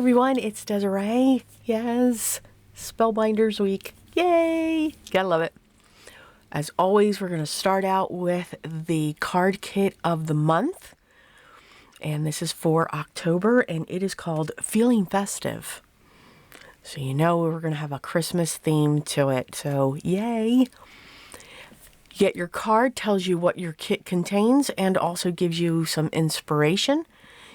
everyone, it's Desiree. Yes, Spellbinders week. Yay! Gotta love it. As always, we're going to start out with the card kit of the month. And this is for October, and it is called Feeling Festive. So you know we're going to have a Christmas theme to it, so yay! Yet your card tells you what your kit contains and also gives you some inspiration.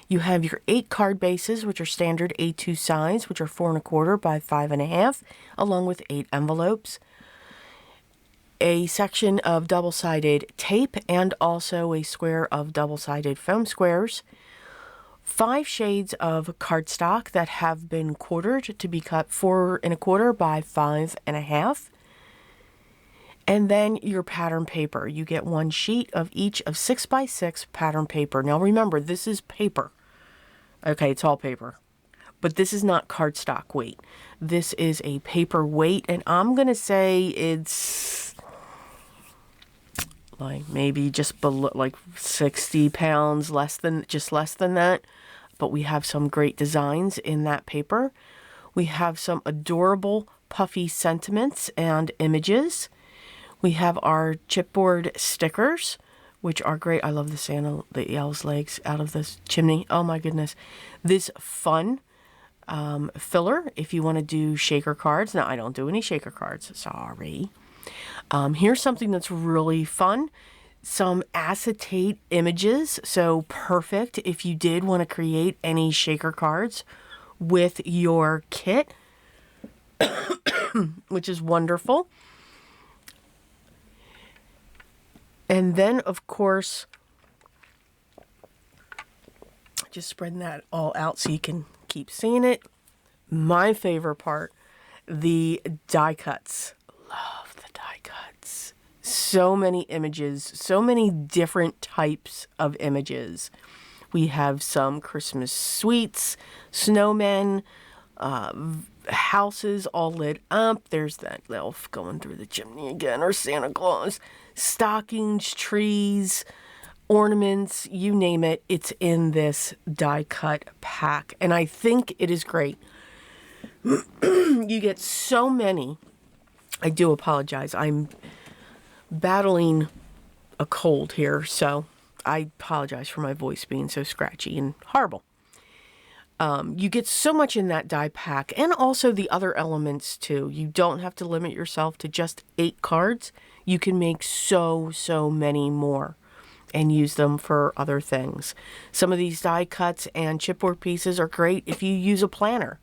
You have your 8 card bases, which are standard A2 size, which are 4 1/4 by 5 1/2, along with 8 envelopes. A section of double-sided tape and also a square of double-sided foam squares. 5 shades of cardstock that have been quartered to be cut 4 1/4 by 5 1/2. And then your pattern paper. You get 1 sheet of each of 6 by 6 pattern paper. Now remember, this is paper. Okay, it's all paper. But this is not cardstock weight. This is a paper weight, and I'm going to say it's like maybe just below, like 60 pounds, less than that. But we have some great designs in that paper. We have some adorable puffy sentiments and images. We have our chipboard stickers, which are great. I love the elves' legs out of this chimney. Oh my goodness. This fun filler if you want to do shaker cards. Now, I don't do any shaker cards. Sorry. Here's something that's really fun. Some acetate images. So perfect if you did want to create any shaker cards with your kit, which is wonderful. And then, of course, just spreading that all out so you can keep seeing it. My favorite part, the die cuts. Love the die cuts. So many images, so many different types of images. We have some Christmas sweets, snowmen, houses all lit up. There's that elf going through the chimney again, or Santa Claus. Stockings, trees, ornaments, you name it, it's in this die cut pack. And I think it is great. You get so many. I do apologize. I'm battling a cold here, so I apologize for my voice being so scratchy and horrible. You get so much in that die pack, and also the other elements too. You don't have to limit yourself to just 8 cards. You can make so many more and use them for other things. Some of these die cuts and chipboard pieces are great if you use a planner.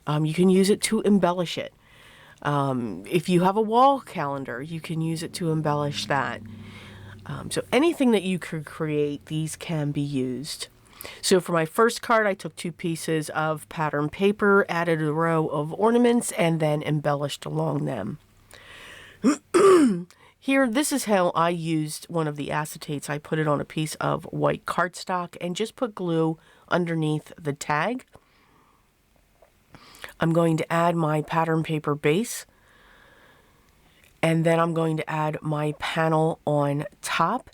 You can use it to embellish it. If you have a wall calendar, you can use it to embellish that. So anything that you could create, these can be used. So for my first card, I took 2 pieces of pattern paper, added a row of ornaments, and then embellished along them. Here, this is how I used one of the acetates. I put it on a piece of white cardstock and just put glue underneath the tag. I'm going to add my pattern paper base, and then I'm going to add my panel on top.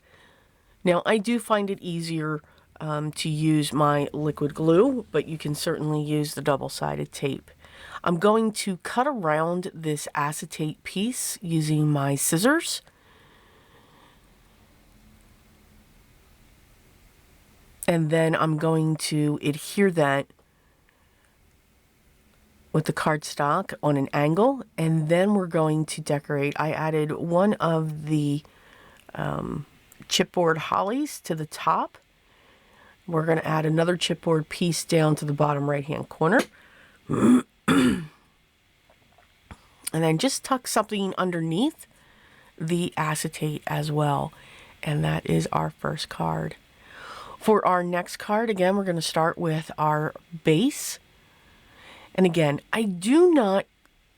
Now, I do find it easier to use my liquid glue, but you can certainly use the double-sided tape. I'm going to cut around this acetate piece using my scissors. And then I'm going to adhere that with the cardstock on an angle, and then we're going to decorate. I added one of the chipboard hollies to the top. We're going to add another chipboard piece down to the bottom right-hand corner. And then just tuck something underneath the acetate as well. And that is our first card. For our next card, again, we're going to start with our base. And again, I do not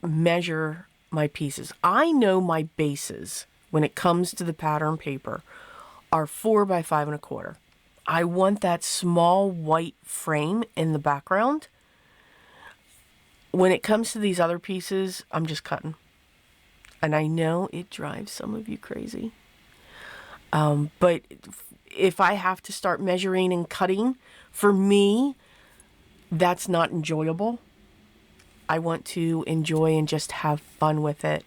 measure my pieces. I know my bases, when it comes to the pattern paper, are 4 by 5 1/4. I want that small white frame in the background. When it comes to these other pieces, I'm just cutting. And I know it drives some of you crazy. But if I have to start measuring and cutting, for me, that's not enjoyable. I want to enjoy and just have fun with it.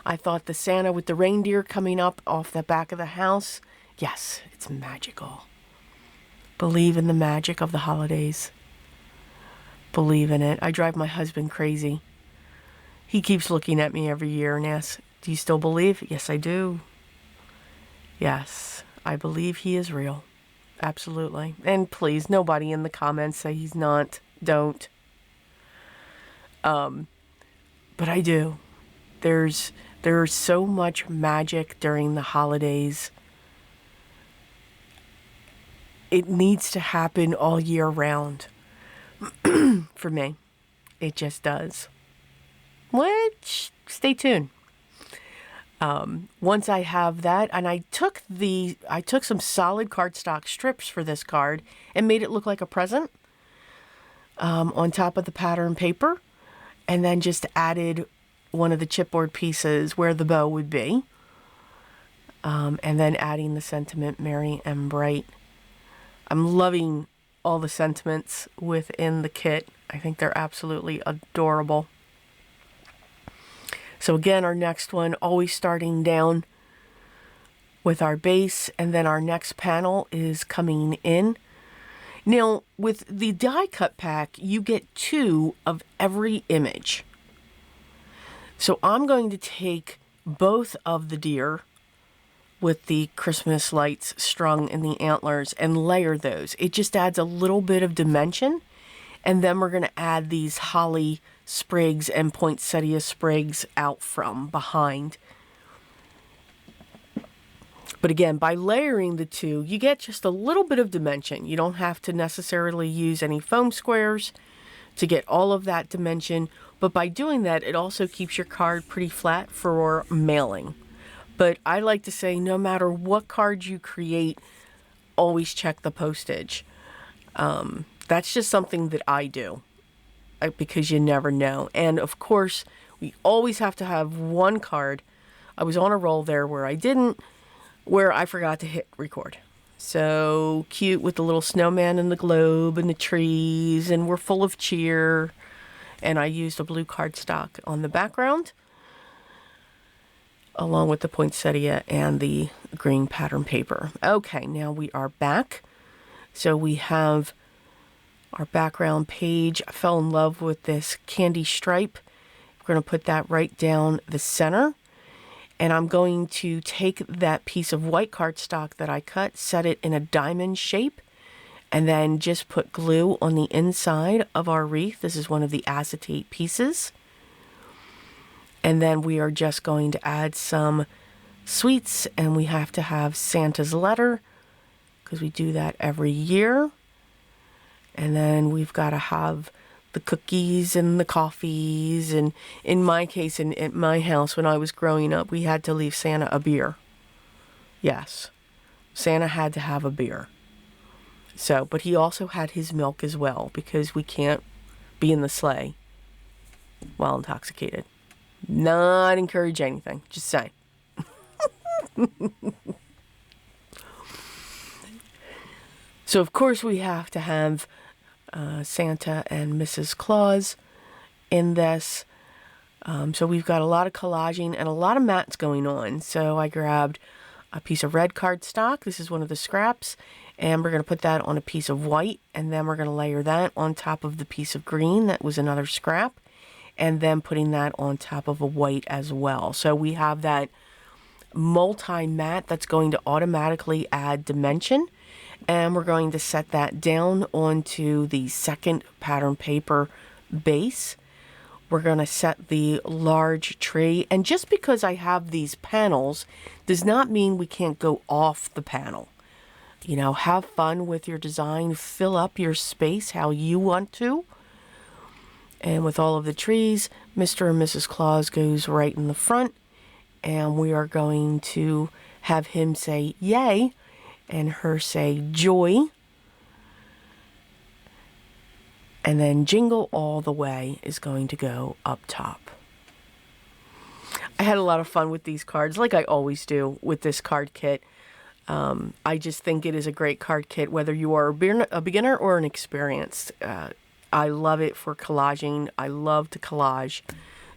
I thought the Santa with the reindeer coming up off the back of the house, yes, it's magical. Believe in the magic of the holidays. Believe in it. I drive my husband crazy. He keeps looking at me every year and asks, do you still believe? Yes, I do. Yes, I believe he is real. Absolutely. And please, nobody in the comments say he's not. Don't. But I do. There's so much magic during the holidays. It needs to happen all year round. For me. It just does. Which, stay tuned. Once I have that, and I took some solid cardstock strips for this card and made it look like a present on top of the pattern paper, and then just added one of the chipboard pieces where the bow would be, and then adding the sentiment Merry and Bright. I'm loving all the sentiments within the kit. I think they're absolutely adorable. So again, our next one, always starting down with our base, and then our next panel is coming in. Now, with the die cut pack, you get 2 of every image. So I'm going to take both of the deer with the Christmas lights strung in the antlers and layer those. It just adds a little bit of dimension. And then we're going to add these holly sprigs and poinsettia sprigs out from behind. But again, by layering the 2, you get just a little bit of dimension. You don't have to necessarily use any foam squares to get all of that dimension. But by doing that, it also keeps your card pretty flat for mailing. But I like to say, no matter what card you create, always check the postage. That's just something that I do, because you never know. And of course, we always have to have one card. I was on a roll there where I forgot to hit record. So cute with the little snowman and the globe and the trees, and we're full of cheer. And I used a blue cardstock on the background, along with the poinsettia and the green pattern paper. Okay, now we are back. So we have our background page. I fell in love with this candy stripe. We're going to put that right down the center. And I'm going to take that piece of white cardstock that I cut, set it in a diamond shape, and then just put glue on the inside of our wreath. This is one of the acetate pieces. And then we are just going to add some sweets, and we have to have Santa's letter, because we do that every year. And then we've got to have the cookies and the coffees. And in my case, at my house, when I was growing up, we had to leave Santa a beer. Yes, Santa had to have a beer. So, but he also had his milk as well, because we can't be in the sleigh while intoxicated. Not encourage anything, just say. So, of course, we have to have Santa and Mrs. Claus in this. So we've got a lot of collaging and a lot of mats going on. So I grabbed a piece of red cardstock. This is one of the scraps. And we're going to put that on a piece of white. And then we're going to layer that on top of the piece of green. That was another scrap. And then putting that on top of a white as well. So we have that multi-mat that's going to automatically add dimension. And we're going to set that down onto the second pattern paper base. We're going to set the large tree. And just because I have these panels does not mean we can't go off the panel. You know, have fun with your design. Fill up your space how you want to. And with all of the trees, Mr. and Mrs. Claus goes right in the front. And we are going to have him say, yay, and her say, joy. And then Jingle All the Way is going to go up top. I had a lot of fun with these cards, like I always do with this card kit. I just think it is a great card kit, whether you are a beginner or an experienced I love it for collaging. I love to collage.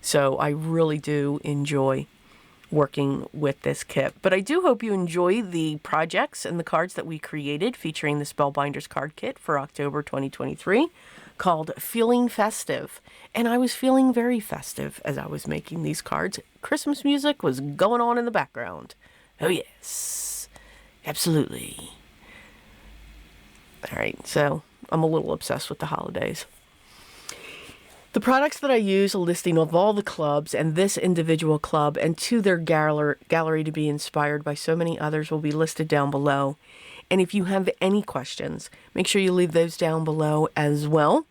So I really do enjoy working with this kit. But I do hope you enjoy the projects and the cards that we created featuring the Spellbinders Card Kit for October 2023 called Feeling Festive. And I was feeling very festive as I was making these cards. Christmas music was going on in the background. Oh yes, absolutely. All right, so I'm a little obsessed with the holidays. The products that I use, a listing of all the clubs and this individual club and to their gallery to be inspired by so many others, will be listed down below. And if you have any questions, make sure you leave those down below as well.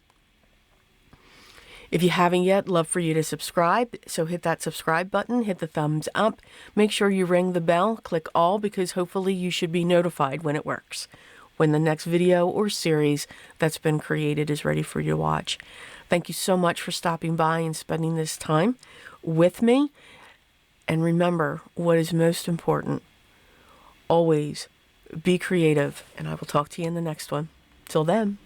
If you haven't yet, love for you to subscribe. So hit that subscribe button, hit the thumbs up, make sure you ring the bell, click all, because hopefully you should be notified when it works, when the next video or series that's been created is ready for you to watch. Thank you so much for stopping by and spending this time with me. And remember, what is most important, always be creative, and I will talk to you in the next one. Till then.